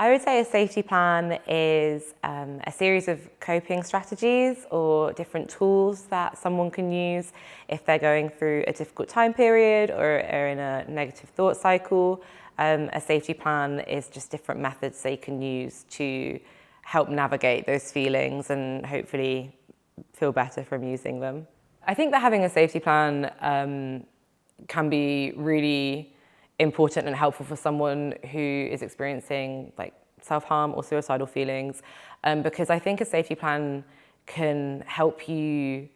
I would say a safety plan is a series of coping strategies or different tools that someone can use if they're going through a difficult time period or are in a negative thought cycle. A safety plan is just different methods they can use to help navigate those feelings and hopefully feel better from using them. I think that having a safety plan can be really important and helpful for someone who is experiencing like self-harm or suicidal feelings, because I think a safety plan can help you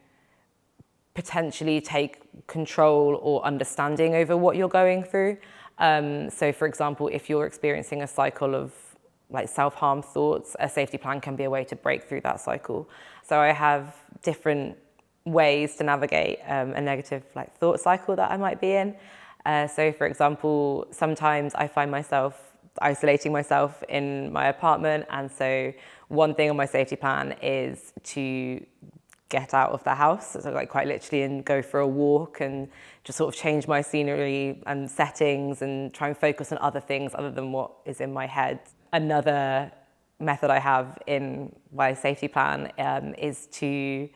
potentially take control or understanding over what you're going through. So for example, if you're experiencing a cycle of like self-harm thoughts, a safety plan can be a way to break through that cycle. So I have different ways to navigate a negative like thought cycle that I might be in. So for example, sometimes I find myself isolating myself in my apartment, and so one thing on my safety plan is to get out of the house, so like quite literally, and go for a walk and just sort of change my scenery and settings and try and focus on other things other than what is in my head. Another method I have in my safety plan is to,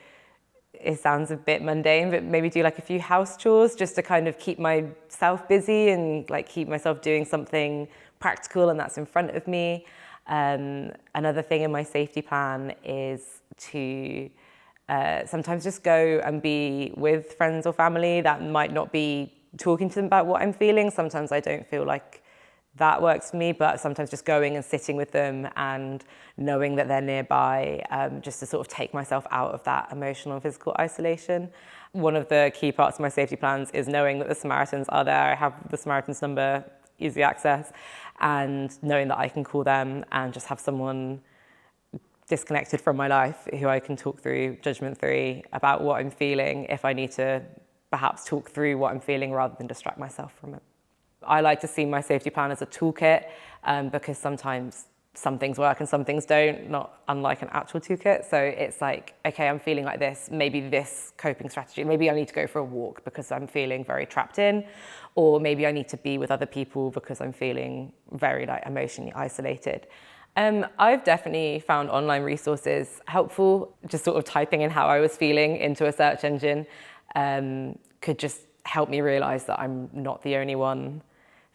it sounds a bit mundane, but maybe do like a few house chores just to kind of keep myself busy and like keep myself doing something practical and that's in front of me. Another thing in my safety plan is to sometimes just go and be with friends or family that might not be talking to them about what I'm feeling. Sometimes I don't feel like that works for me, but sometimes just going and sitting with them and knowing that they're nearby, just to sort of take myself out of that emotional and physical isolation. One of the key parts of my safety plans is knowing that the Samaritans are there. I have the Samaritans number, easy access, and knowing that I can call them and just have someone disconnected from my life who I can talk through judgment-free about what I'm feeling if I need to perhaps talk through what I'm feeling rather than distract myself from it. I like to see my safety plan as a toolkit because sometimes some things work and some things don't, not unlike an actual toolkit. So it's like, okay, I'm feeling like this, maybe this coping strategy, maybe I need to go for a walk because I'm feeling very trapped in, or maybe I need to be with other people because I'm feeling very like emotionally isolated. I've definitely found online resources helpful. Just sort of typing in how I was feeling into a search engine could just help me realize that I'm not the only one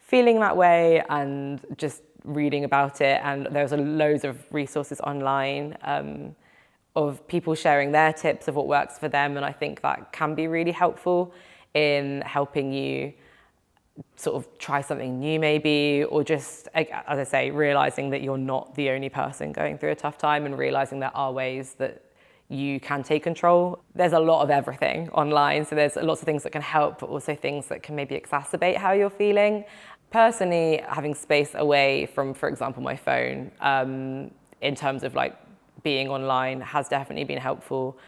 feeling that way, and just reading about it. And there's loads of resources online of people sharing their tips of what works for them. And I think that can be really helpful in helping you sort of try something new maybe, or just, as I say, realizing that you're not the only person going through a tough time and realizing there are ways that you can take control. There's a lot of everything online, so there's lots of things that can help, but also things that can maybe exacerbate how you're feeling. Personally, having space away from, for example, my phone, in terms of like being online has definitely been helpful.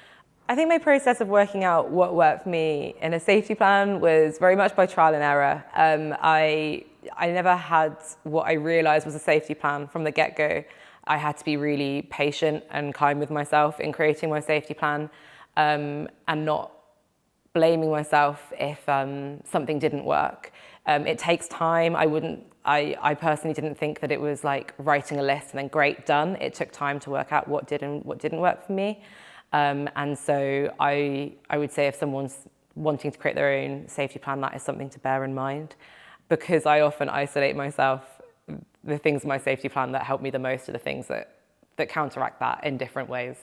I think my process of working out what worked for me in a safety plan was very much by trial and error. I never had what I realized was a safety plan from the get-go. I had to be really patient and kind with myself in creating my safety plan, and not blaming myself if something didn't work. It takes time. I personally didn't think that it was like writing a list and then great, done. It took time to work out what did and what didn't work for me. And so I would say if someone's wanting to create their own safety plan, that is something to bear in mind. Because I often isolate myself, the things in my safety plan that help me the most are the things that counteract that in different ways.